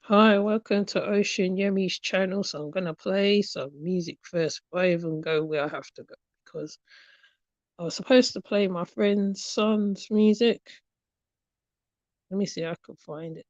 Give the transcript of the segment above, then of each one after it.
Hi, welcome to Ocean Yemi's channel. So I'm gonna play some music first before I even go where I have to go because I was supposed to play my friend's son's music. Let me see if I can find it.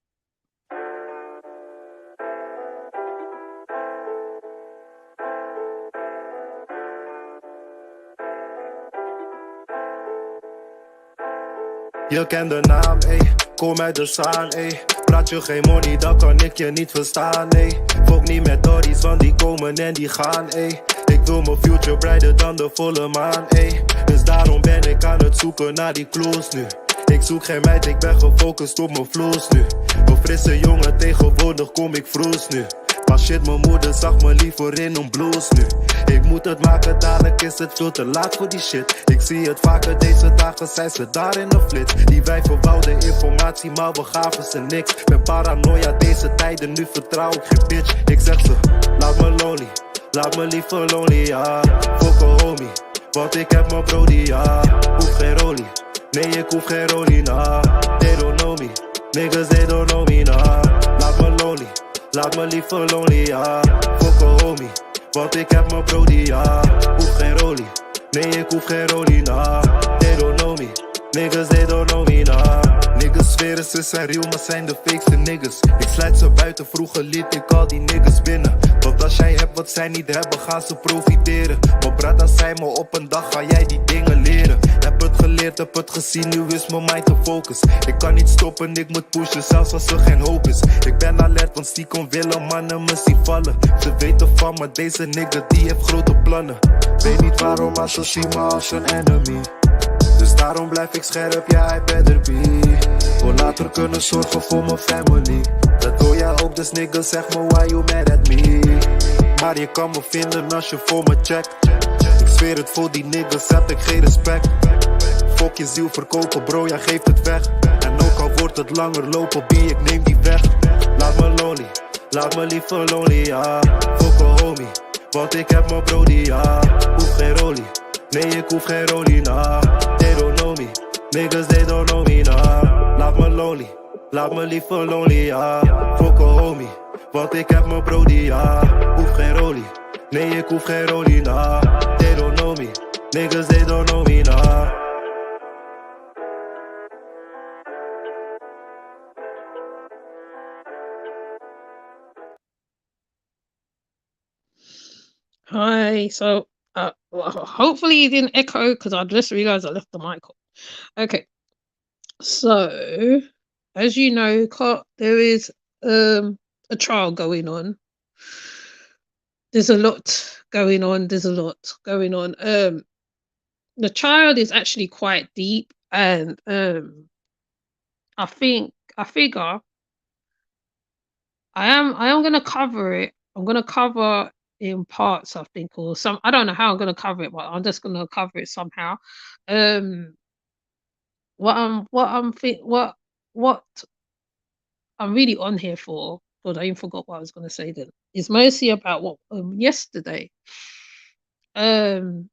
Je kent de naam, ey. Kom uit de zaan, ey. Praat je geen money, dan kan ik je niet verstaan, ey. Fok niet met Dories, want die komen en die gaan, ey. Ik wil mijn future brighter dan de volle maan, ey. Dus daarom ben ik aan het zoeken naar die clues nu. Ik zoek geen meid, ik ben gefocust op mijn flows nu. Een frisse jongen, tegenwoordig kom ik vroes nu. Maar shit, mijn moeder zag me liever in een blues nu. Ik moet het maken, dadelijk is het veel te laat voor die shit. Ik zie het vaker, deze dagen zijn ze daar in de flits. Die wijven wouden informatie, maar we gaven ze niks. Ben paranoia deze tijden, nu vertrouw ik geen bitch. Ik zeg ze, laat me lonely, laat me liever lonely, ja. Fuck a homie, want ik heb mijn brody, ja. Hoef geen rolie, nee ik hoef geen rolie, nah. They don't know me, niggas they don't know me, nah. Laat me lonely, laat me liever lonely, ja. Fuck a homie, want ik heb mijn brody, ja. Hoef geen rolie, nee ik hoef geen rolie, nah. They don't know me, niggas they don't know me, nah. Niggas zweren ze zijn real, maar zijn de fakeste niggas. Ik sluit ze buiten, vroeger liet ik al die niggas binnen. Want als jij hebt wat zij niet hebben, gaan ze profiteren. Maar brada zei me, op een dag ga jij die dingen leren. Heb het geleerd, heb het gezien, nu is mijn mind te focus. Ik kan niet stoppen, ik moet pushen, zelfs als er geen hoop is. Ik ben alert, want stiekem willen mannen me zien vallen. Ze weten van me, deze nigga die heeft grote plannen. Weet niet waarom, maar ze zien me als een enemy. Dus daarom blijf ik scherp, ja, I better be. Voor later kunnen zorgen voor mijn family. Dat wil jij ook, dus nigga, zeg me why you mad at me. Maar je kan me vinden als je voor me checkt. Ik zweer het, voor die niggas heb ik geen respect. Fok je ziel verkopen, bro, jij geeft het weg. En ook al wordt het langer lopen, B, ik neem die weg. Laat me lonely, laat me liever lonely, ja. Fok a homie, want ik heb mijn brody, ja. Hoef geen rolie, nee ik hoef geen rolie, nah. They don't know me, niggas they don't know me, nah. Laat me lonely, laat me liever lonely, ja. Fok a homie, want ik heb mijn brody, ja. Hoef geen rolie, nee ik hoef geen rolie, nah. They don't know me, niggas they don't know me, nah. Hi. So well, hopefully it didn't echo because I just realized I left the mic on. Okay. So as you know, there is a trial going on. There's a lot going on. There's a lot going on. The child is actually quite deep, and I figure I am gonna cover it. I'm gonna cover in parts, I think, or some. I don't know how I'm gonna cover it, but I'm just gonna cover it somehow. Um, what I'm really on here for. God, I even forgot what I was gonna say. Then it's mostly about what yesterday. Um,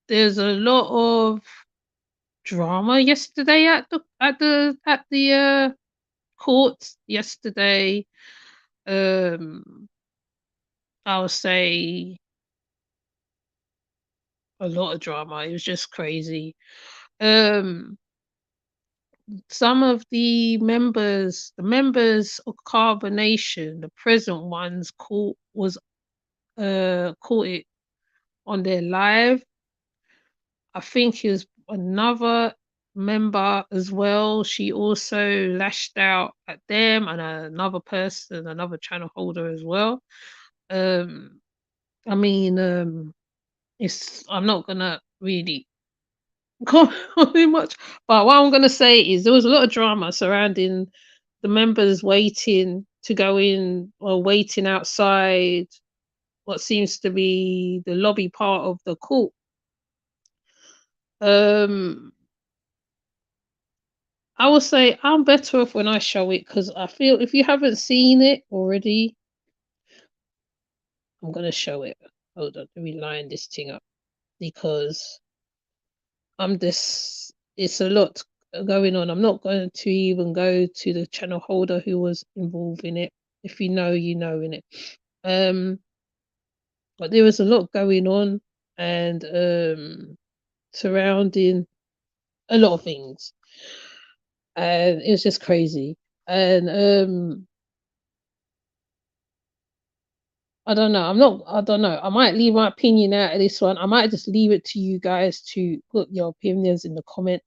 there's a lot of drama yesterday at the court yesterday. I would say a lot of drama. It was just crazy. Um, some of the members of Carbonation, the present ones, caught it on their live. I think it was another member as well. She also lashed out at them and another person, another channel holder as well. Um, I mean, I'm not gonna really comment much, but what I'm gonna say is there was a lot of drama surrounding the members waiting to go in or waiting outside what seems to be the lobby part of the court. Um, I will say I'm better off when I show it because I feel if you haven't seen it already, I'm gonna show it. Hold on, let me line this thing up because it's a lot going on. I'm not going to even go to the channel holder who was involved in it. If you know, you know, innit? But there was a lot going on and surrounding a lot of things. And it was just crazy. And I don't know. I don't know. I might leave my opinion out of this one. I might just leave it to you guys to put your opinions in the comments.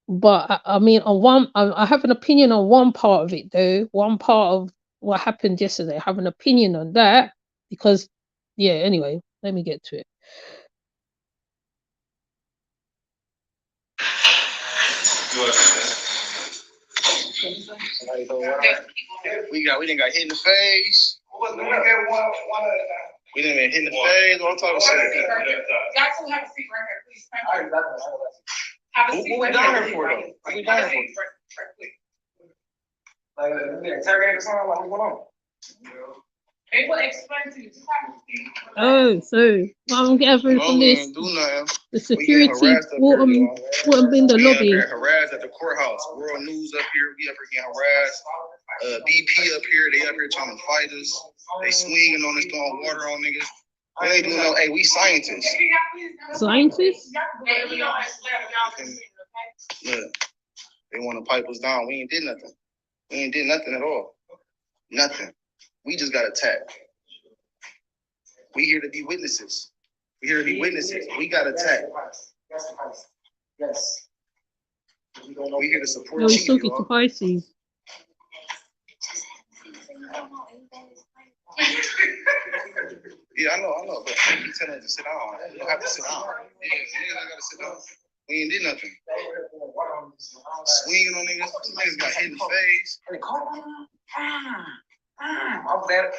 But I mean, I have an opinion on one part of it, though. One part of what happened yesterday. I have an opinion on that because, yeah. Anyway, let me get to it. We didn't got hit in the face. We didn't get hit in the face. All type of shit. Jackson, have a seat right here, please. Have a seat. What we down here for, though? What we down here for? Like, interrogate or something, like, what's going on? They will explain to you. Oh, so what I'm gathering from this, the security wouldn't been the lobby. Harassed at the courthouse. World News up here. We up here getting harassed. BP up here. They up here trying to fight us. They swinging on us, throwing water on niggas. They ain't doing no. Hey, we scientists. Scientists? Look, they want to pipe us down. We ain't did nothing. We ain't did nothing at all. Nothing. We just got attacked. We here to be witnesses. We here to be witnesses. We got attacked. Yes. We here to support No, he's Chief, talking y'all. to Pisces. Yeah, I know, but you telling us to sit down. You don't have to sit down. Yeah, I gotta sit down. We ain't did nothing. Swinging on niggas. Niggas got hit in the face. I'm glad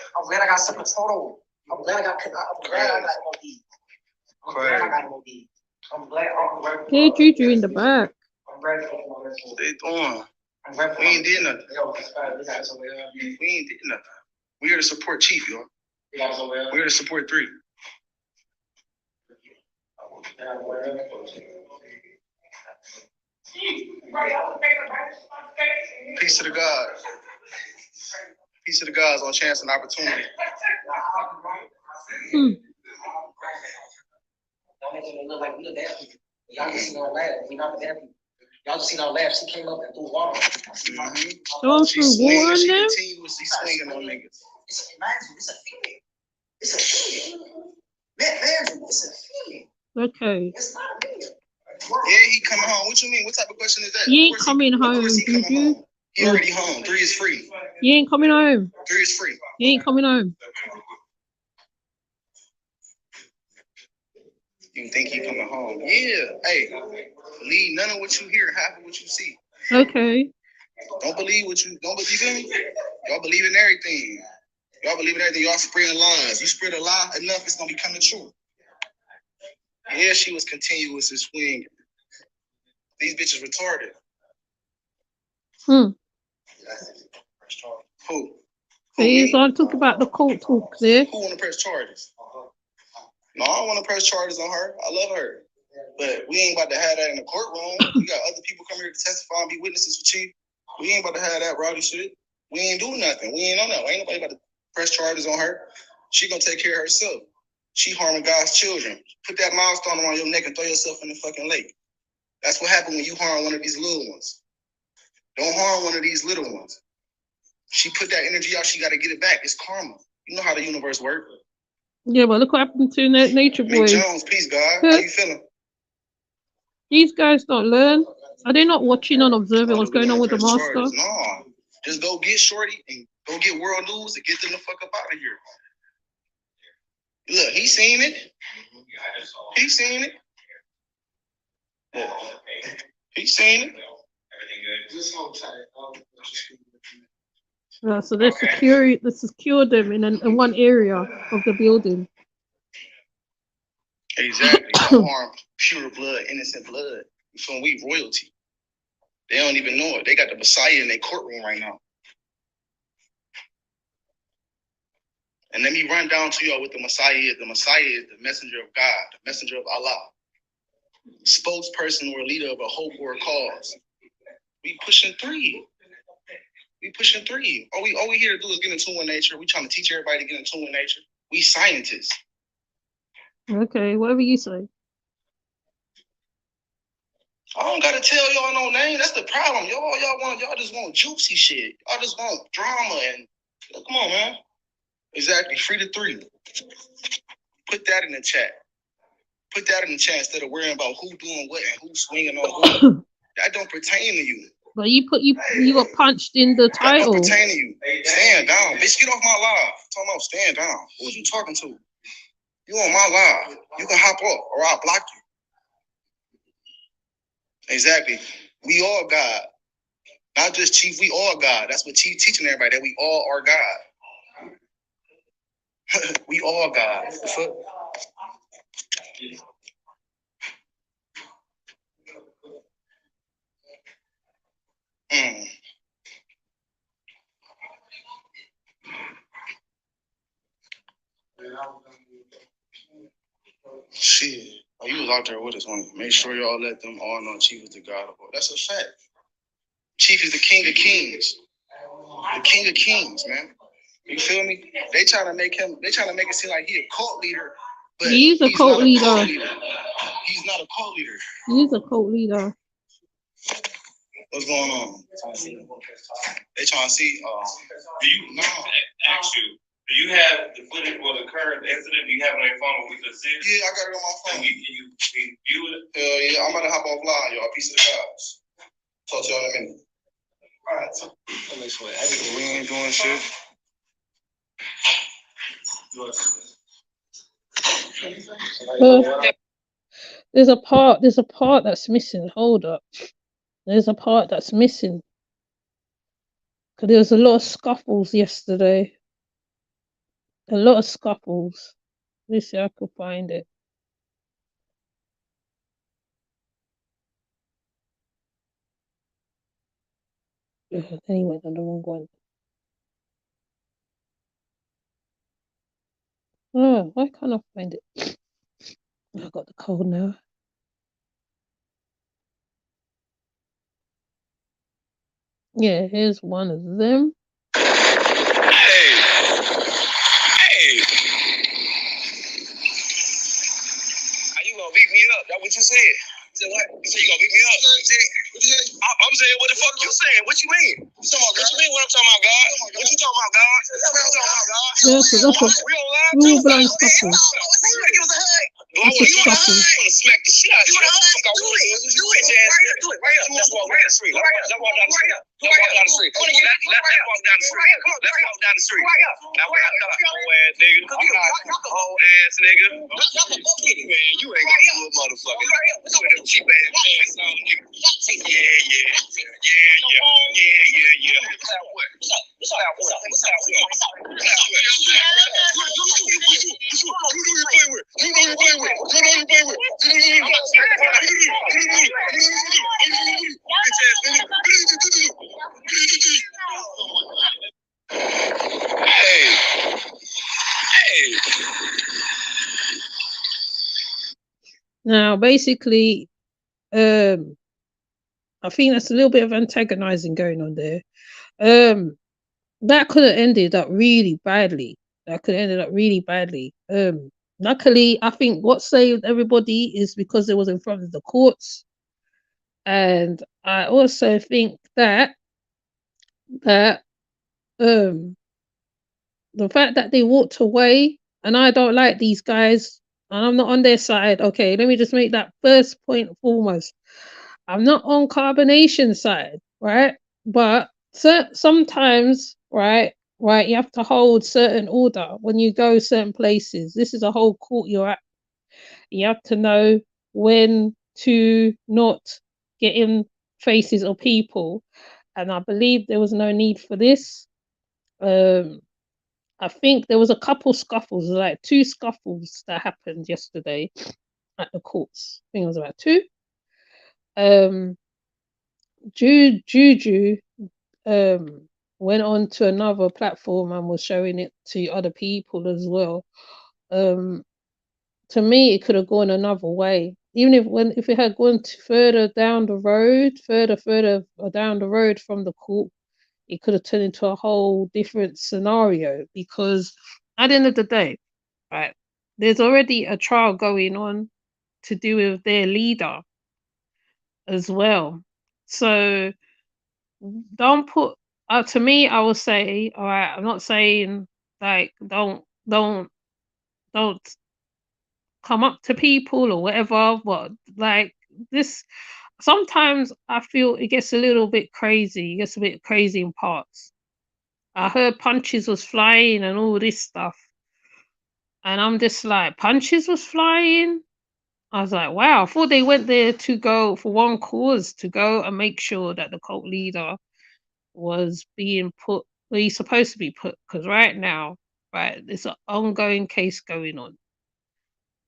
I got some photo. I'm glad I got MOD. I'm glad I got MOD. Hey, Juju in the back. I'm glad for MOD. They throwing. We ain't did nothing. We ain't did nothing. We here to support Chief, y'all. We here to support 3. Peace to the gods. Peace to the gods on chance and opportunity. Y'all making it look like we the bad people. Y'all just seen our laugh. We not the bad people. Y'all just seen our laugh. She came up and threw water. Don't She throw swinging. water on She them? continuously swinging on niggas. It's a female. It's a female. Man, it's a female. Okay. It's not a female. Yeah, he coming home. What you mean? What type of question is that? He ain't coming home, Of course he coming Juju. home. He already home. 3 is free. He ain't coming home. 3 is free. He ain't coming home. You think he coming home? Yeah. Hey, believe none of what you hear, half of what you see. Okay. Don't believe what you don't believe in me. Y'all believe in everything. Y'all believe in everything. Y'all spreading lies. You spread a lie enough, it's gonna become the truth. Yeah, she was continuous and swinging. These bitches retarded. Hmm. Who? So he's on talk about the court talk there. Who want to press charges? No, I don't want to press charges on her. I love her. But we ain't about to have that in the courtroom. We got other people come here to testify and be witnesses for Chief. We ain't about to have that rowdy shit. We ain't doing nothing. We ain't on that. Ain't nobody about to press charges on her. She gonna take care of herself. She harming God's children. Put that milestone around your neck and throw yourself in the fucking lake. That's what happened when you harm one of these little ones. Don't harm one of these little ones. She put that energy out, she got to get it back. It's karma. You know how the universe works. Yeah, but look what happened to Nature Mick Boy. Jones, peace, God. How you feeling? These guys don't learn. Are they not watching and observing what's going on with the master? No. Just go get Shorty and go get World News and get them the fuck up out of here. Look, he seen it. He seen it. Yeah. He seen it. So they secure them in one area of the building. Exactly. Don't harm pure blood, innocent blood. So we royalty. They don't even know it. They got the Messiah in their courtroom right now. And let me run down to y'all what the Messiah is. The Messiah is the messenger of God, the messenger of Allah, spokesperson or leader of a hope or a cause. We pushing 3. We pushing 3. All we here to do is get in tune with nature. We trying to teach everybody to get in tune with nature. We scientists. Okay, whatever you say. I don't gotta tell y'all no name. That's the problem. Y'all just want juicy shit. Y'all just want drama and come on, man. Exactly. Free the 3. Put that in the chat. Put that in the chat instead of worrying about who doing what and who swinging on who. That don't pertain to you. But you got punched in the That title. don't pertain to you. Stand down. Bitch, get off my live. I'm talking about stand down. Who are you talking to? You on my live. You can hop up or I'll block you. Exactly. We all God. Not just Chief, we all God. That's what Chief teaching everybody, that we all are God. We all God. Shit. Oh, you was out there with us, homie. Make sure y'all let them all know Chief is the God of all. That's a fact. Chief is the King of Kings. The King of Kings, man. You feel me? They trying to make it seem like he a cult leader. But He's a cult leader. He's not a cult leader. He's a cult leader. What's going on? They trying to see. Do you ask you? Do you have the footage for the current incident? Do you have it on your phone where we can see it? Yeah, I got it on my phone. Can you view it? Hell yeah, I'm about to hop offline, y'all. Peace of the gods. Talk to y'all in a minute. All right. We ain't doing shit. There's a part that's missing. Hold up. There's a part that's missing. Because there was a lot of scuffles yesterday. A lot of scuffles. Let's see if I can find it. Anyway, on the wrong one. Oh, why can't I find it? I got the code now. Yeah, here's one of them. Hey. How you gonna beat me up? That's what you said. You said what? You said you gonna beat me up? What you say? I'm saying, what the fuck you saying? What you mean? What you mean? What I'm talking about, God? What you talking about, God? What you talking about, God? Yeah, so that's a full-blown scuffle. Do I want to smack the shit out of you? Do it. Right up. Let's walk down the street. Let's walk down the street. Let's walk down the street. Now, what I thought, whole ass nigga. Whole ass nigga. Man, you ain't got to do a motherfucker. You ain't them cheap ass pants on, nigga. Yeah. What's up? You know you play with. Hey. Now, basically, I think that's a little bit of antagonizing going on there. That could have ended up really badly. Luckily, I think what saved everybody is because it was in front of the courts. And I also think that the fact that they walked away, and I don't like these guys, and I'm not on their side. Okay, let me just make that first point foremost. I'm not on Carbonation side, right? But sometimes, right, you have to hold certain order when you go certain places. This is a whole court you're at. You have to know when to not get in faces of people. And I believe there was no need for this. I think there was a couple scuffles, like 2 scuffles that happened yesterday at the courts. I think it was about 2. Juju went on to another platform and was showing it to other people as well. To me, it could have gone another way. Even if it had gone further down the road, further down the road from the court, it could have turned into a whole different scenario, because at the end of the day, right, there's already a trial going on to do with their leader as well. So don't put, to me, I will say, all right, I'm not saying like don't come up to people or whatever, but like this, sometimes I feel it gets a little bit crazy. It gets a bit crazy in parts. I heard punches was flying and all this stuff, and I'm just like, punches was flying. I was like, wow. I thought they went there to go for one cause, to go and make sure that the cult leader was being put where he's supposed to be put. Because right now, right, there's an ongoing case going on.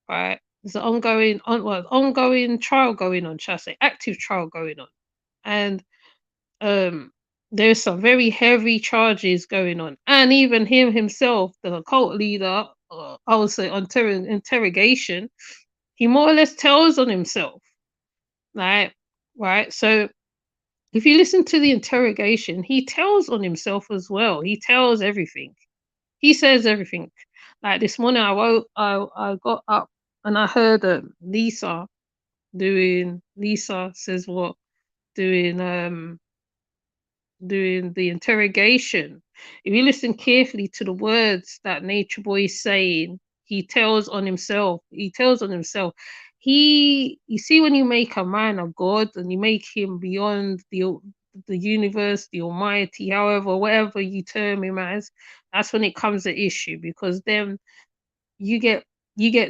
Right, there's an ongoing trial going on. Shall I say, active trial going on, and there's some very heavy charges going on, and even him himself, the cult leader, I would say on interrogation, he more or less tells on himself, right. So if you listen to the interrogation, he tells on himself as well. He tells everything. He says everything. Like this morning, I got up and I heard Lisa says what, doing doing the interrogation. If you listen carefully to the words that Nature Boy is saying, he tells on himself. He tells on himself. You see, when you make a man a god and you make him beyond the universe, the Almighty, however, whatever you term him as, that's when it comes to issue, because then you get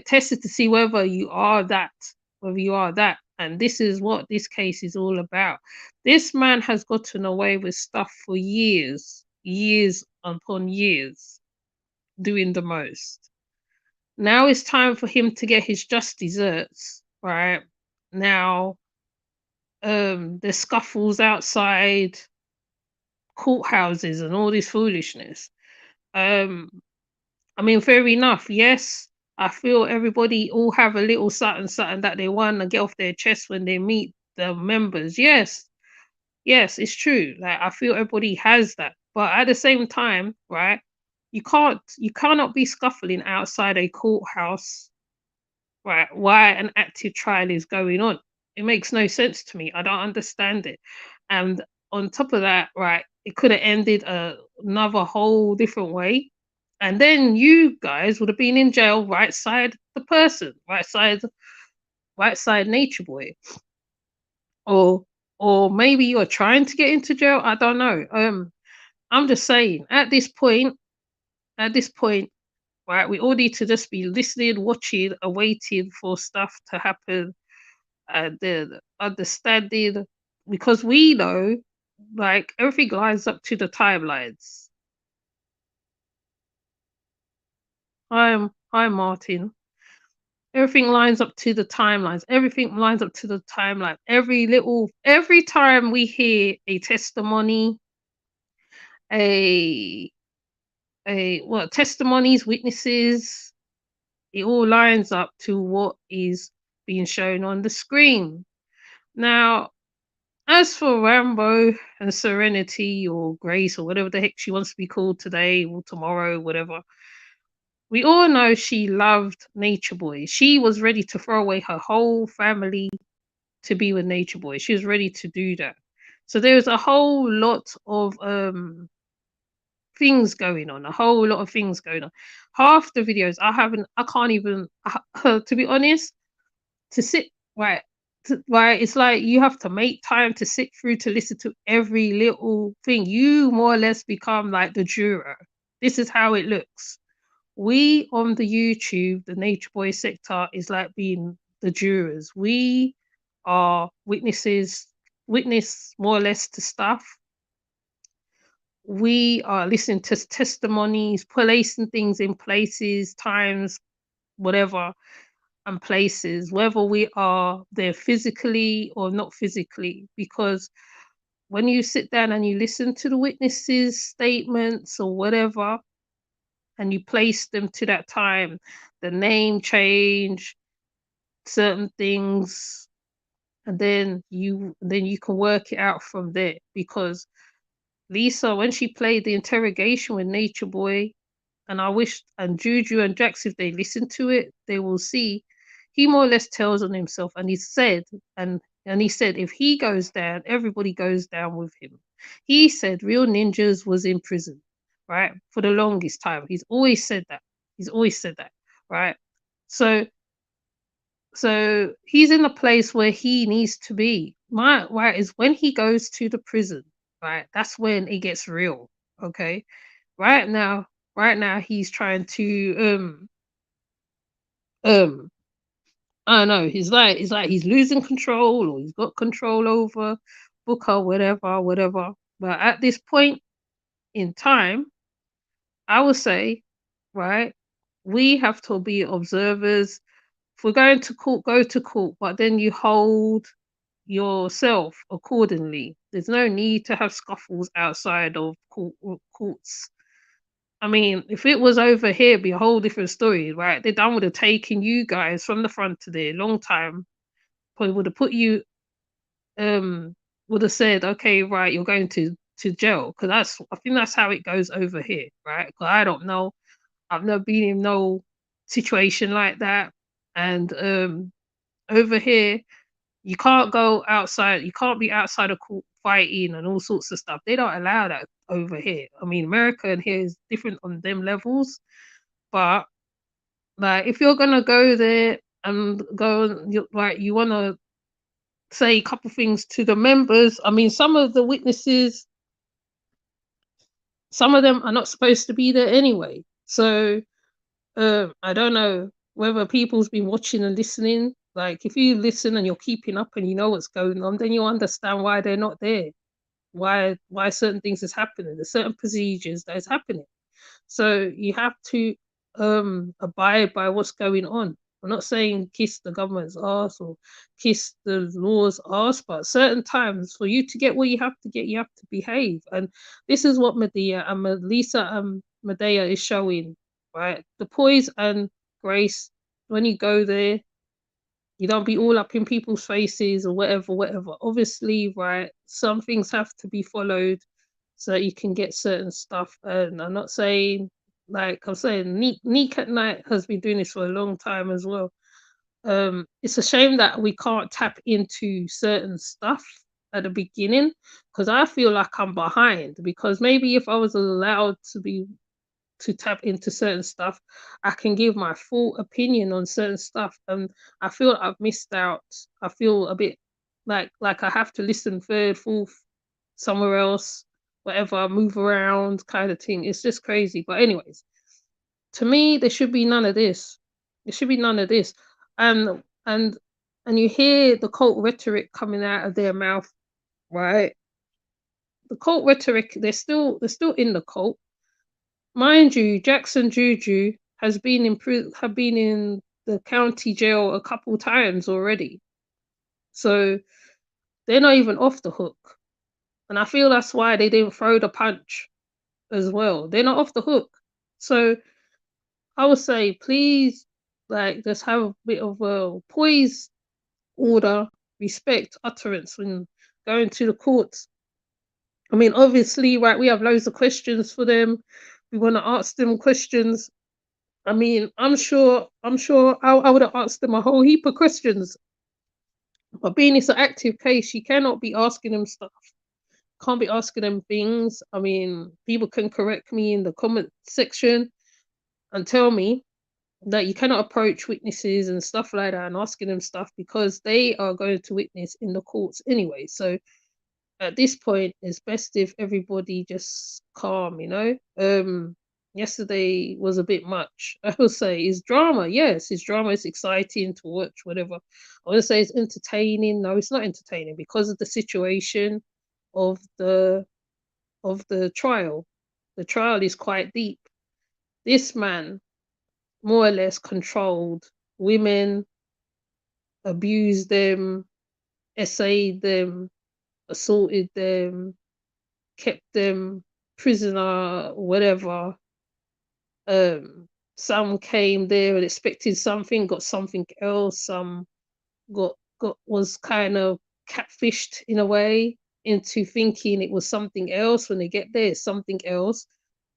tested to see whether you are that, and this is what this case is all about. This man has gotten away with stuff for years upon years, doing the most. Now it's time for him to get his just desserts, right? Now there's scuffles outside courthouses and all this foolishness. I mean, fair enough. Yes, I feel everybody all have a little something that they want to get off their chest when they meet the members. Yes, it's true. Like, I feel everybody has that, but at the same time, right? You cannot be scuffling outside a courthouse, right? Why an active trial is going on? It makes no sense to me. I don't understand it. And on top of that, right, it could have ended another whole different way. And then you guys would have been in jail right side the person, right side Nature Boy. Or maybe you're trying to get into jail. I don't know. I'm just saying, at this point, right, we all need to just be listening, watching, awaiting for stuff to happen, and then understanding, because we know, like, everything lines up to the timelines. Hi, Martin. Everything lines up to the timelines. Everything lines up to the timeline. Every time we hear a testimony, testimonies, witnesses, it all lines up to what is being shown on the screen. Now, as for Rambo and Serenity or Grace or whatever the heck she wants to be called today or tomorrow, whatever, we all know she loved Nature Boy. She was ready to throw away her whole family to be with Nature Boy. She was ready to do that. So there's a whole lot of things going on. Half the videos I can't even, to be honest, to sit right. It's like you have to make time to sit through to listen to every little thing. You more or less become like the juror. This is how it looks. We on the YouTube, the Nature Boy sector, is like being the jurors. We are witness more or less to stuff. We are listening to testimonies, placing things in places, times, whatever, and places, whether we are there physically or not physically, because when you sit down and you listen to the witnesses' statements or whatever, and you place them to that time, the name change, certain things, and then you can work it out from there, because Lisa, when she played the interrogation with Nature Boy, and I wish, and Juju and Jax, if they listen to it, they will see he more or less tells on himself. And he said, and he said, if he goes down, everybody goes down with him. He said Real Ninjas was in prison, right? For the longest time. He's always said that. He's always said that, right? So he's in a place where he needs to be. My right is when he goes to the prison, right? That's when it gets real. Okay. Right now, he's trying to I don't know, he's like he's losing control, or he's got control over Booker, whatever. But at this point in time, I would say, right, we have to be observers. If we're going to court, go to court, but then you hold yourself accordingly. There's no need to have scuffles outside of courts. I mean, if it was over here, it'd be a whole different story, right? They done would have taken you guys from the front to there, long time. Probably would have put you, would have said, okay, right, you're going to jail, because I think that's how it goes over here, right? Because I don't know, I've never been in no situation like that, and over here, you can't go outside. You can't be outside of court fighting and all sorts of stuff. They don't allow that over here. I mean, America and here is different on them levels. But like, if you're gonna go there and go, like, you want to say a couple things to the members. I mean, some of the witnesses, some of them are not supposed to be there anyway. So I don't know whether people's been watching and listening. Like, if you listen and you're keeping up and you know what's going on, then you understand why they're not there, why certain things is happening, there's certain procedures that is happening. So you have to abide by what's going on. I'm not saying kiss the government's ass or kiss the law's ass, but certain times for you to get what you have to get, you have to behave. And this is what Medea and Lisa and Medea is showing, right? The poise and grace, when you go there, you don't be all up in people's faces or whatever. Obviously, right, some things have to be followed so that you can get certain stuff. And I'm not saying, like I'm saying, Neek at Night has been doing this for a long time as well. It's a shame that we can't tap into certain stuff at the beginning, because I feel like I'm behind, because maybe if I was allowed to tap into certain stuff, I can give my full opinion on certain stuff, and I feel I've missed out. I feel a bit like I have to listen third, fourth, somewhere else, whatever, move around kind of thing. It's just crazy. But anyways, to me, there should be none of this. There should be none of this. And you hear the cult rhetoric coming out of their mouth, right? The cult rhetoric, they're still in the cult. Mind you, Jackson Juju have been in the county jail a couple times already. So they're not even off the hook. And I feel that's why they didn't throw the punch as well. They're not off the hook. So I would say, please, like, just have a bit of a poise, order, respect, utterance when going to the courts. I mean, obviously, right, we have loads of questions for them. We want to ask them questions. I mean, I'm sure I would have asked them a whole heap of questions. But being it's an active case, you cannot be asking them stuff. Can't be asking them things. I mean, people can correct me in the comment section and tell me that you cannot approach witnesses and stuff like that and asking them stuff, because they are going to witness in the courts anyway. So at this point, it's best if everybody just calm, you know. Yesterday was a bit much. I would say it's drama. Yes, it's drama. It's exciting to watch, whatever. I would say it's entertaining. No, it's not entertaining because of the situation of the trial. The trial is quite deep. This man more or less controlled women, abused them, essayed them, assaulted them, kept them prisoner, whatever. Some came there and expected something, got something else. Some was kind of catfished in a way. into thinking it was something else. When they get there, it's something else.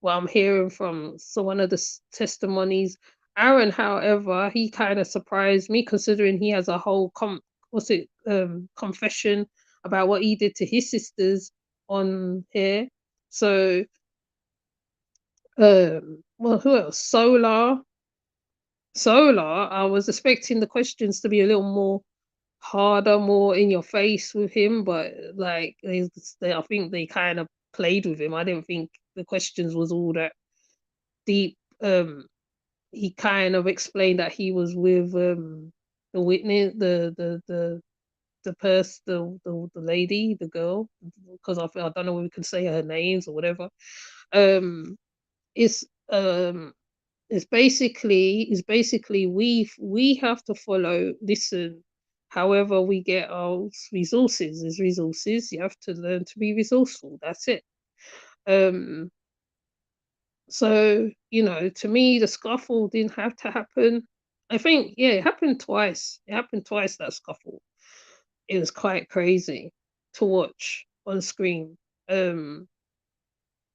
What I'm hearing from one of the testimonies, Aaron, however, he kind of surprised me considering he has a whole confession about what he did to his sisters on here. So, well, who else? Solar. I was expecting the questions to be a little more harder, more in your face with him, but like I think they kind of played with him. I didn't think the questions was all that deep. He kind of explained that he was with the witness, the lady, the girl, because I don't know if we can say her names or whatever. It's basically we have to listen. However, we get our resources. There's resources. You have to learn to be resourceful. That's it. So, to me, the scuffle didn't have to happen. I think, yeah, it happened twice. That scuffle. It was quite crazy to watch on screen.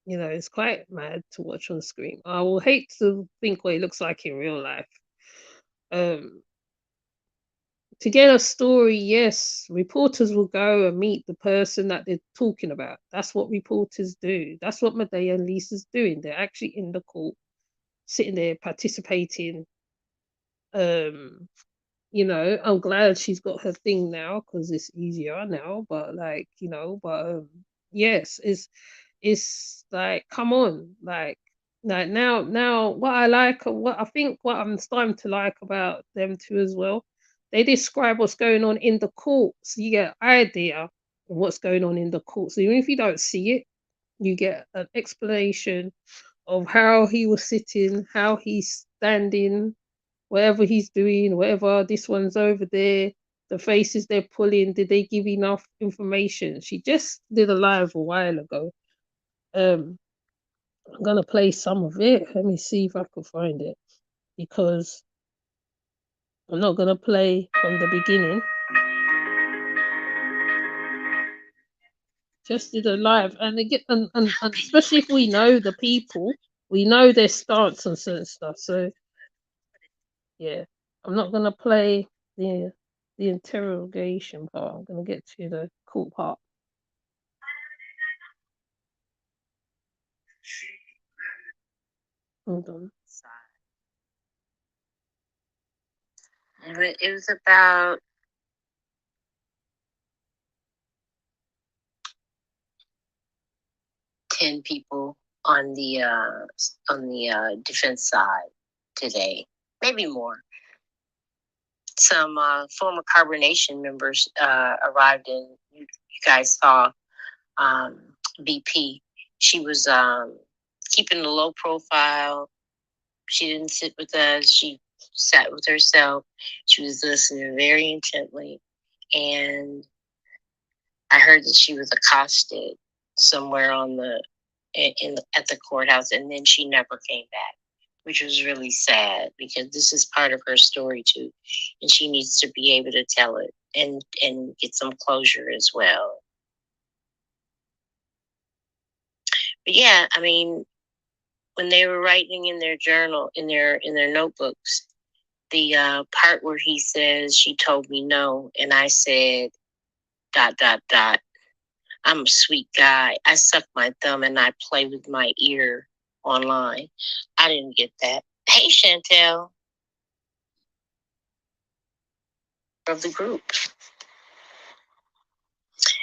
It's quite mad to watch on screen. I will hate to think what it looks like in real life. To get a story, yes, reporters will go and meet the person that they're talking about. That's what reporters do. That's what Medea and Lisa's doing. They're actually in the court, sitting there participating. I'm glad she's got her thing now because it's easier now. But yes, it's like, come on, like now what I like, what I think, what I'm starting to like about them too as well, they describe what's going on in the court, so you get an idea of what's going on in the court. So even if you don't see it, you get an explanation of how he was sitting, how he's standing, whatever he's doing, whatever this one's over there, the faces they're pulling, did they give enough information? She just did a live a while ago. I'm gonna play some of it. Let me see if I can find it, because I'm not gonna play from the beginning. Just did a live, and they get and especially if we know the people, we know their stance on certain stuff. So yeah, I'm not gonna play the interrogation part. I'm gonna get to the cool part. Hold on. It was about ten people on the defense side today, maybe more. Some former Carbonation members arrived in. You guys saw BP. She was keeping a low profile. She didn't sit with us. She sat with herself. She was listening very intently, and I heard that she was accosted somewhere at the courthouse, and then she never came back, which was really sad because this is part of her story too, and she needs to be able to tell it and get some closure as well. But yeah, I mean, when they were writing in their journal, in their notebooks, the part where he says, "She told me no," and I said, ... I'm a sweet guy. I suck my thumb and I play with my ear online. I didn't get that. Hey, Chantel. Of the group.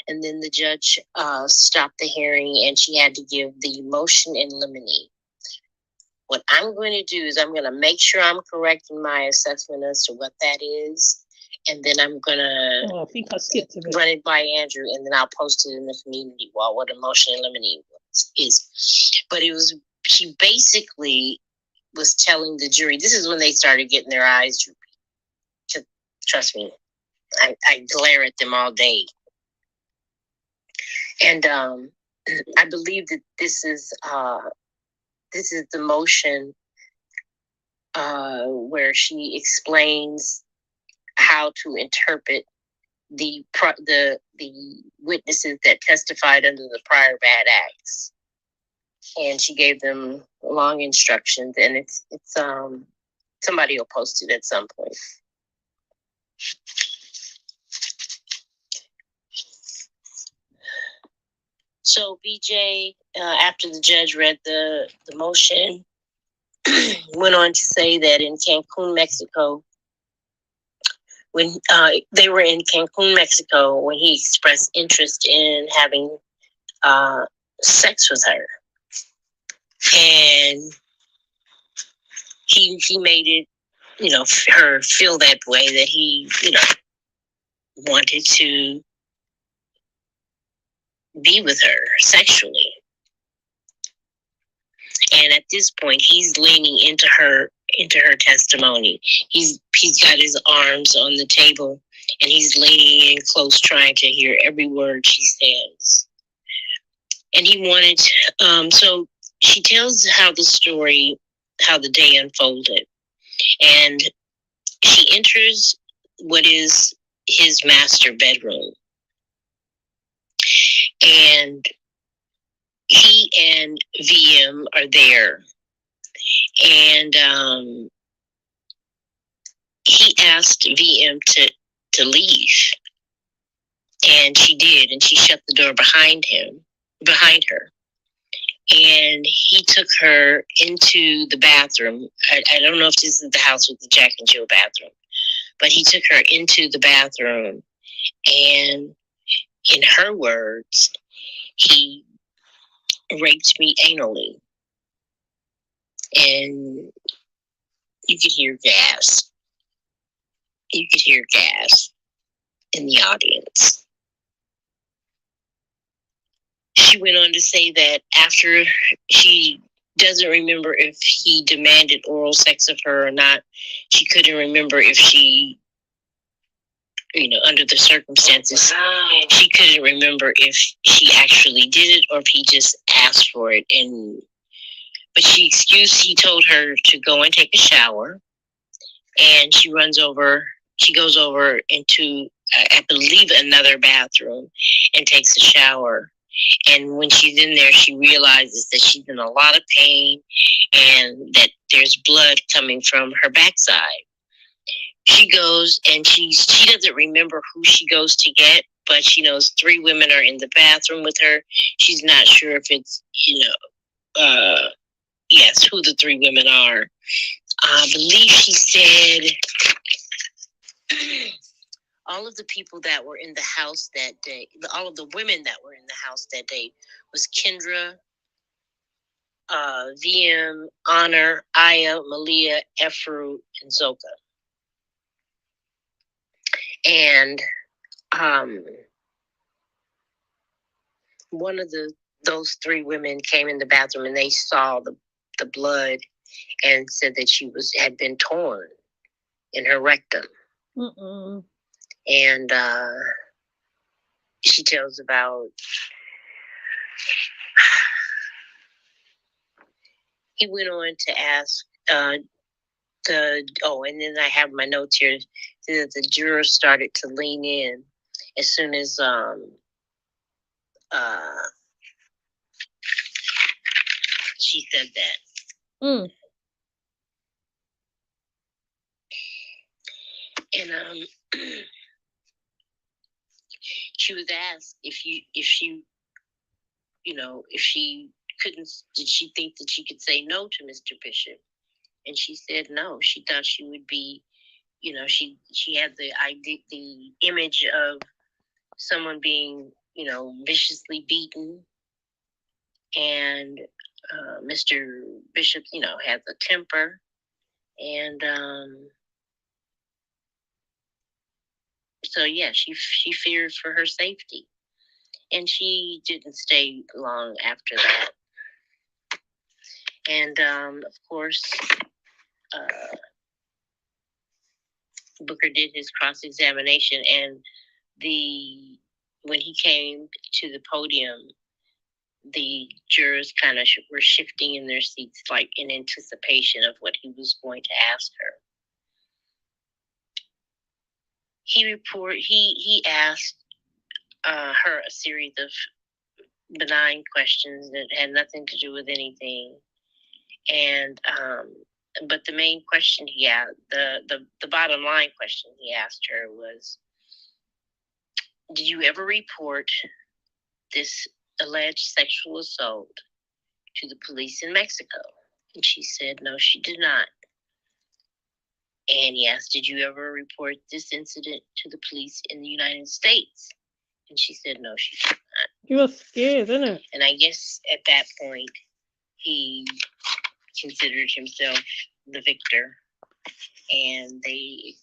And then the judge stopped the hearing and she had to give the motion in limine. What I'm going to do is I'm going to make sure I'm correct in my assessment as to what that is. And then I'm going to run it by Andrew, and then I'll post it in the community wall what a motion in limine is. But she basically was telling the jury, this is when they started getting their eyes droopy. Trust me, I glare at them all day. And I believe that this is the motion where she explains how to interpret the witnesses that testified under the prior bad acts, and she gave them long instructions. And it's somebody will post it at some point. So BJ, after the judge read the motion, went on to say that in Cancun, Mexico, when they were in Cancun, Mexico, when he expressed interest in having sex with her, and he made it, her feel that way, that he, wanted to be with her sexually. And at this point, he's leaning into her testimony. He's got his arms on the table, and he's leaning in close, trying to hear every word she says. And he wanted, so she tells how the day unfolded. And she enters what is his master bedroom. And he and VM are there. And he asked VM to leave. And she did. And she shut the door behind her. And he took her into the bathroom. I don't know if this is the house with the Jack and Jill bathroom, but he took her into the bathroom, and in her words, he raped me anally. And you could hear gas. You could hear gas in the audience. She went on to say that after, she doesn't remember if he demanded oral sex of her or not. She couldn't remember if she, under the circumstances, she couldn't remember if she actually did it or if he just asked for it. But he told her to go and take a shower. And she goes over into, I believe, another bathroom and takes a shower. And when she's in there, she realizes that she's in a lot of pain and that there's blood coming from her backside. She goes, and she doesn't remember who she goes to get, but she knows 3 women are in the bathroom with her. She's not sure if it's, who the 3 women are. I believe she said all of the people that were in the house that day, all of the women that were in the house that day was Kendra, VM, Honor, Aya, Malia, Efru, and Zoka. And one of those 3 women came in the bathroom, and they saw the blood and said that she had been torn in her rectum. Mm-mm. And she tells about he went on to ask and then I have my notes here that the jurors started to lean in as soon as she said that. Mm. And she was asked if she couldn't, did she think that she could say no to Mr. Bishop? And she said no. She thought she would be, she had the image of someone being, viciously beaten. And Mr. Bishop, had the temper. And so, yeah, she feared for her safety. And she didn't stay long after that. And, of course, Booker did his cross-examination, and when he came to the podium, the jurors kind of were shifting in their seats, like in anticipation of what he was going to ask her. he asked her a series of benign questions that had nothing to do with anything. And but the main question he asked, the bottom line question he asked her was, did you ever report this alleged sexual assault to the police in Mexico? And she said, no, she did not. And he asked, did you ever report this incident to the police in the United States? And she said, no, she did not. He was scared, isn't it? And I guess at that point, he considered himself the victor. And they,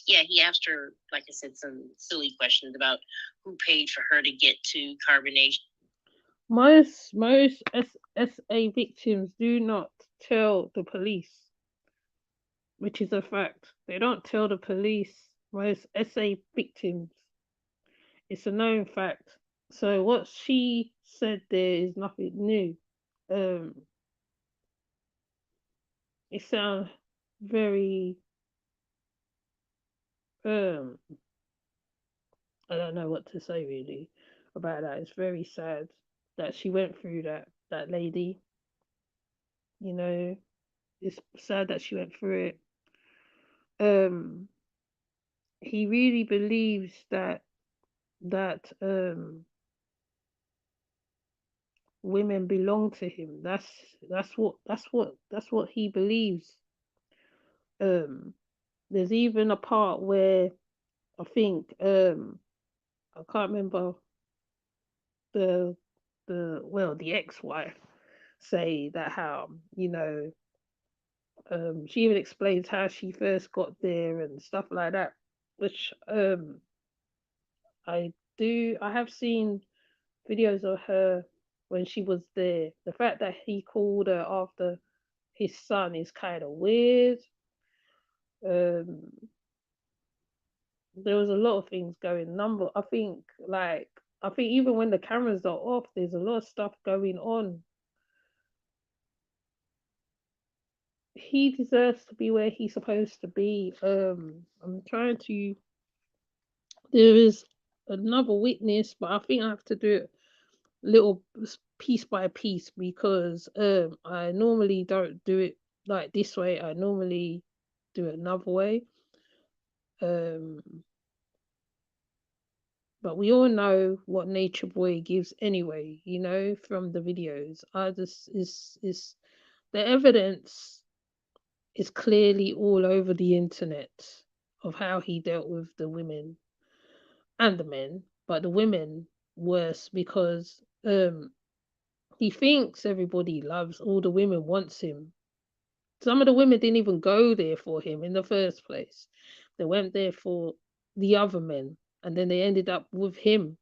he asked her, like I said, some silly questions about who paid for her to get to carbonation. Most SA victims do not tell the police, which is a fact. They don't tell the police. Most SA victims. It's a known fact. So what she said there is nothing new. It sounds very I don't know what to say really about that. It's very sad that she went through that lady. You know, it's sad that she went through it. He really believes that women belong to him. That's what he believes. There's even a part where I think I can't remember the ex-wife say that how, you know, she even explains how she first got there and stuff like that, which I have seen videos of her when she was there. The fact that he called her after his son is kind of weird. There was a lot of things going on. I think even when the cameras are off, there's a lot of stuff going on. He deserves to be where he's supposed to be. I'm trying to. There is another witness, but I think I have to do it little piece by piece because I normally don't do it like this way. I normally do it another way. But we all know what Nature Boy gives anyway, you know, from the videos. Is the evidence is clearly all over the internet of how he dealt with the women and the men, but the women worse because he thinks everybody loves all the women wants him. Some of the women didn't even go there for him in the first place. They went there for the other men and then they ended up with him.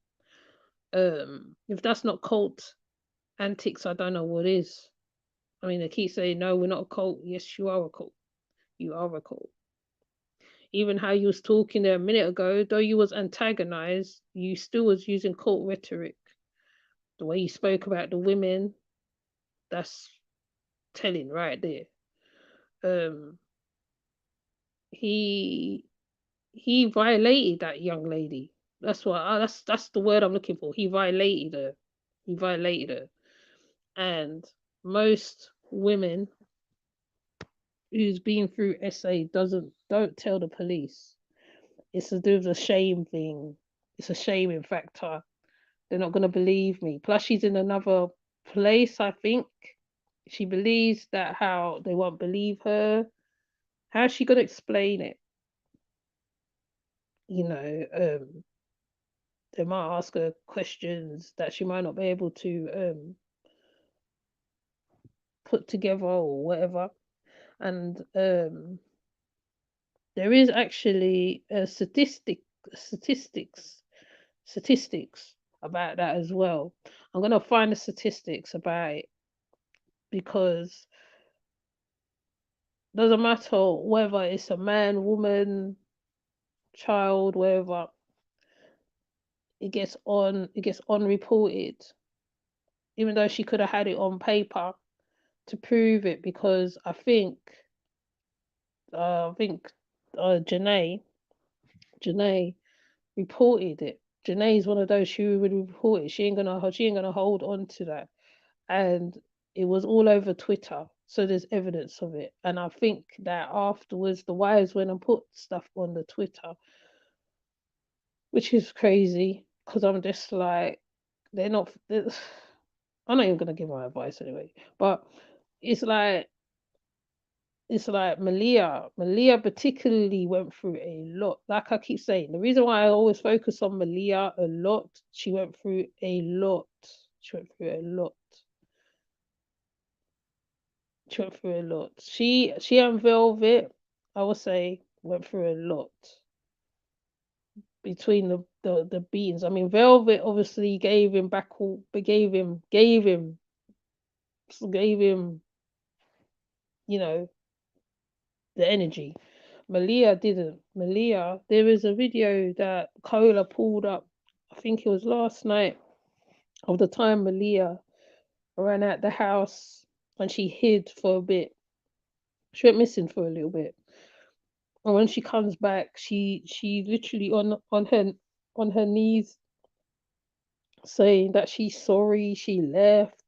If that's not cult antics, I don't know what is. I mean, they keep saying, no, we're not a cult. Yes, you are a cult. You are a cult. Even how you was talking there a minute ago, though you was antagonized, you still was using cult rhetoric. The way you spoke about the women, that's telling right there. He violated that young lady. That's the word I'm looking for. He violated her. And most women who's been through SA don't tell the police. It's to do with the shame thing. It's a shaming factor. They're not gonna believe me. Plus she's in another place, I think. She believes that how they won't believe her. How's she gonna explain it? You know, they might ask her questions that she might not be able to put together or whatever. And there is actually statistics about that as well. I'm gonna find the statistics about it because it doesn't matter whether it's a man, woman, child, whatever, it gets unreported, even though she could have had it on paper to prove it, because I think Janae reported it. Janae's one of those who would report it. She ain't gonna hold on to that. And it was all over Twitter. So there's evidence of it. And I think that afterwards the wives went and put stuff on the Twitter, which is crazy because I'm just like, they're not. I'm not even gonna give my advice anyway. But it's like Malia. Malia particularly went through a lot. Like I keep saying, the reason why I always focus on Malia a lot, she went through a lot. She went through a lot. She went through a lot. She and Velvet, I would say, went through a lot between the beatings. I mean, Velvet obviously gave him back all, gave him, you know, the energy. Malia didn't. Malia, there is a video that Cola pulled up, I think it was last night, of the time Malia ran out the house and she hid for a bit. She went missing for a little bit. And when she comes back, she literally on her knees saying that she's sorry, she left,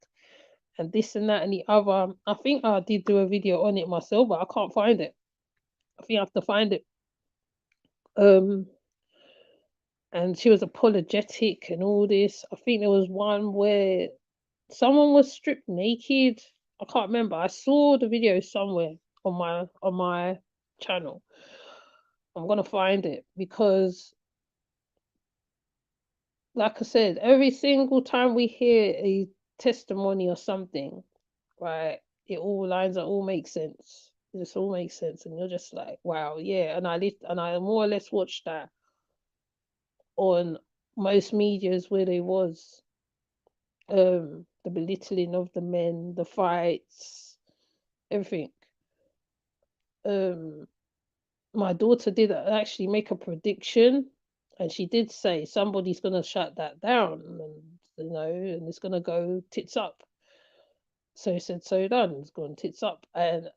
and this and that and the other. I think I did do a video on it myself, but I can't find it. I think I have to find it. And she was apologetic and all this. I think there was one where someone was stripped naked. I can't remember. I saw the video somewhere on my channel. I'm gonna find it because, like I said, every single time we hear a testimony or something, right, it all lines up, all makes sense. It just all makes sense, and you're just like, wow, yeah. And I more or less watched that on most medias where there was the belittling of the men, the fights, everything. My daughter did actually make a prediction, and she did say somebody's gonna shut that down, and and it's gonna go tits up. So said, so done. It's gone tits up, and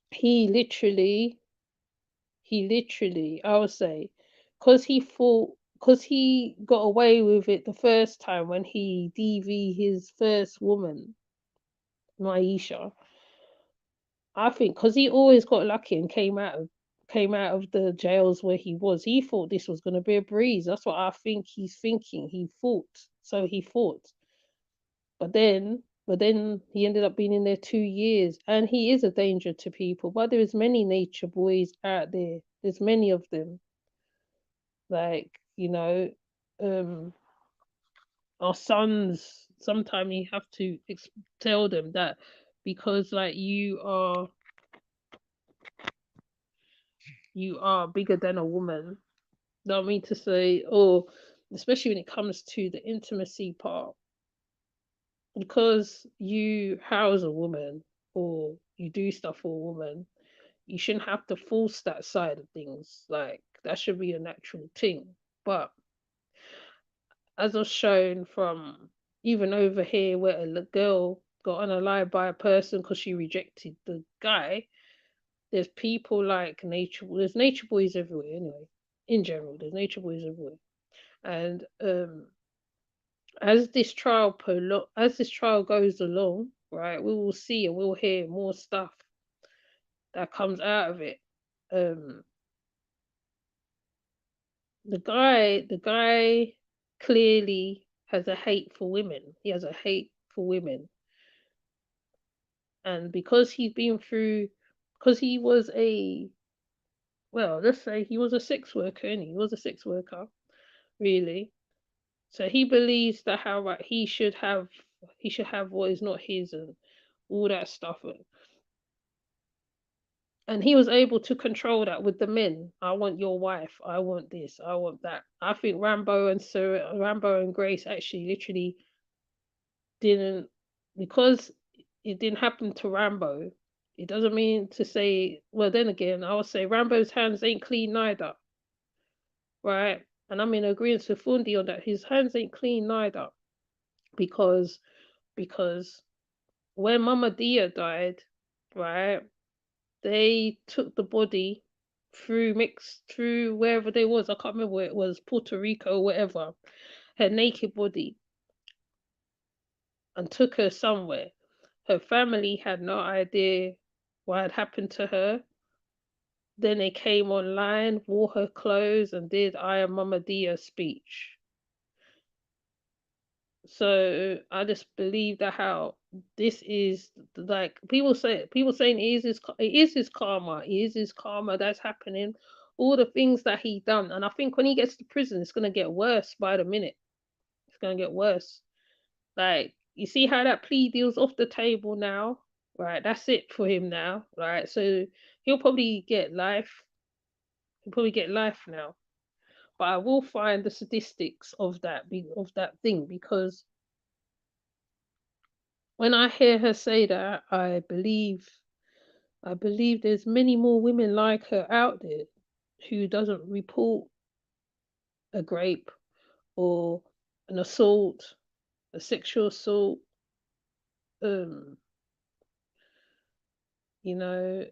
he literally, I would say, because he got away with it the first time when he DV his first woman, Maisha. I think because he always got lucky and came out of the jails where he was. He thought this was going to be a breeze. That's what I think he's thinking. He fought, but then he ended up being in there 2 years, and he is a danger to people. But there is many nature boys out there. There's many of them. Like our sons. Sometimes you have to tell them that because like you are bigger than a woman. Don't mean to say, especially when it comes to the intimacy part, because you house a woman or you do stuff for a woman, you shouldn't have to force that side of things. Like that should be a natural thing. But as was shown from even over here, where a girl got unalived by a person because she rejected the guy, there's people like there's nature boys everywhere anyway. In general, there's nature boys everywhere. And as this trial goes along, right, we will see and we'll hear more stuff that comes out of it. The guy clearly has a hate for women. He has a hate for women. And because he was let's say he was a sex worker, and he was a sex worker, really. So he believes that he should have what is not his and all that stuff. And he was able to control that with the men. I want your wife. I want this. I want that. I think Rambo and Grace actually literally didn't, because it didn't happen to Rambo. It doesn't mean to say, well, then again, I would say Rambo's hands ain't clean neither. Right? And I'm in agreement with Fundi on that. His hands ain't clean neither. Because when Mama Dia died, right, they took the body through wherever they was. I can't remember where it was, Puerto Rico, whatever. Her naked body and took her somewhere. Her family had no idea what had happened to her. Then they came online, wore her clothes, and did I Am Mama Dia speech. So I just believe that how this is like people saying it is his karma, it is his karma that's happening. All the things that he done, and I think when he gets to prison, it's gonna get worse by the minute. It's gonna get worse. Like you see how that plea deal's off the table now, right? That's it for him now, right? So he'll probably get life. He'll probably get life now. But I will find the statistics of that thing because when I hear her say that, I believe there's many more women like her out there who doesn't report a grape or an assault, a sexual assault, um, you know.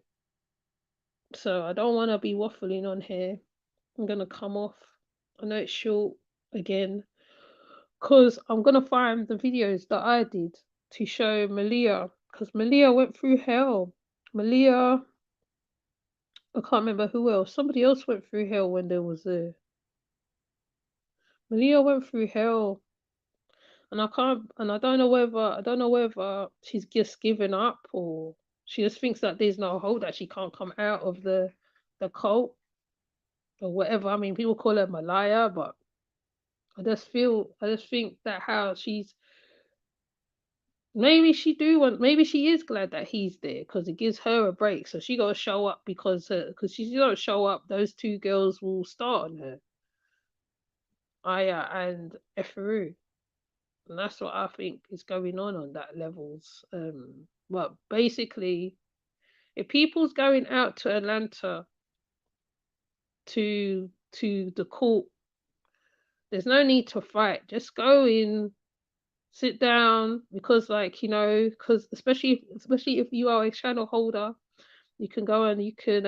So I don't want to be waffling on here. I'm gonna come off. I know it's short again, because I'm gonna find the videos that I did to show Malia, because Malia went through hell. Malia, I can't remember who else. Somebody else went through hell when there was a Malia went through hell, and I don't know whether she's just given up or she just thinks that there's no hope, that she can't come out of the cult or whatever. I mean, people call her Malaya, but I just think that how she's maybe she is glad that he's there because it gives her a break. So she got to show up because she don't show up, those two girls will start on her, Aya and Eferu. And that's what I think is going on that levels. But basically, if people's going out to Atlanta to the court, there's no need to fight. Just go in, sit down, because because especially if you are a channel holder, you can go and you could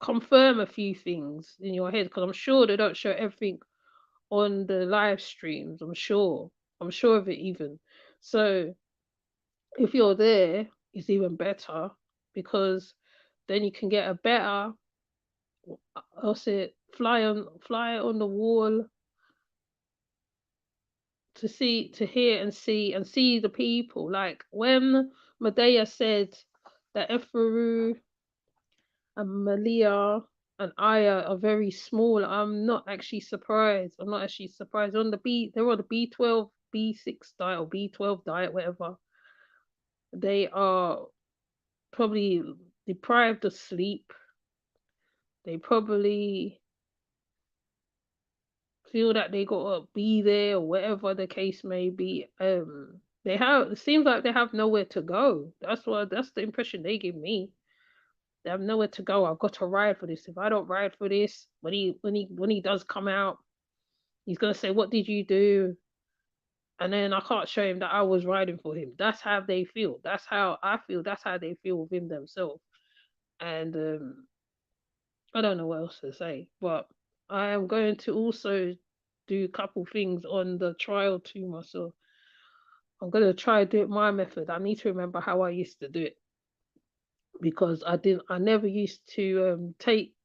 confirm a few things in your head, because I'm sure they don't show everything on the live streams. I'm sure of it even. So if you're there, it's even better, because then you can get a better, I'll say, fly on the wall to see, to hear and see the people. Like when Medea said that Eferu and Malia and Aya are very small, I'm not actually surprised. I'm not actually surprised. They're on the B12, B6 diet or B12 diet, whatever. They are probably deprived of sleep. They probably feel that they gotta be there or whatever the case may be. It seems like they have nowhere to go. That's the impression they give me. They have nowhere to go. I've got to ride for this. If I don't ride for this, when he does come out, he's gonna say, "What did you do?" And then I can't show him that I was riding for him. That's how they feel. That's how I feel. That's how they feel within themselves. And I don't know what else to say, but I am going to also do a couple things on the trial too myself. I'm gonna try do it my method. I need to remember how I used to do it, because I never used to take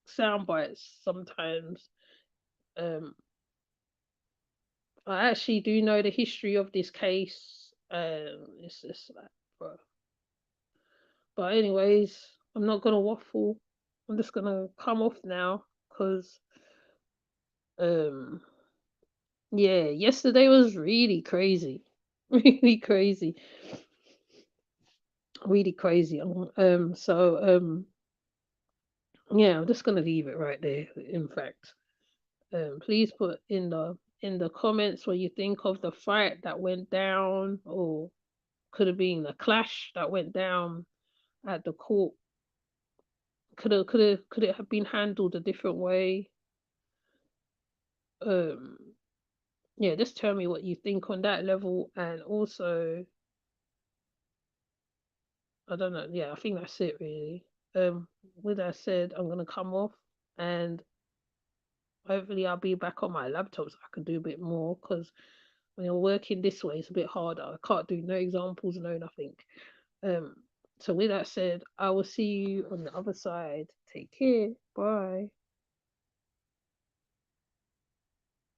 sound bites sometimes. Um I actually do know the history of this case. It's just like, bro. But anyways, I'm not gonna waffle. I'm just gonna come off now because um yeah, yesterday was really crazy. Really crazy. Really crazy. Yeah, I'm just gonna leave it right there, in fact. Please put in the comments what you think of the fight that went down, or could have been a clash that went down at the court. Could it have been handled a different way? Um yeah, just tell me what you think on that level, and also I don't know. Yeah, I think that's it really. With that said, I'm gonna come off and hopefully I'll be back on my laptop so I can do a bit more because when you're working this way, it's a bit harder. I can't do no examples, no nothing. So with that said, I will see you on the other side. Take care. Bye.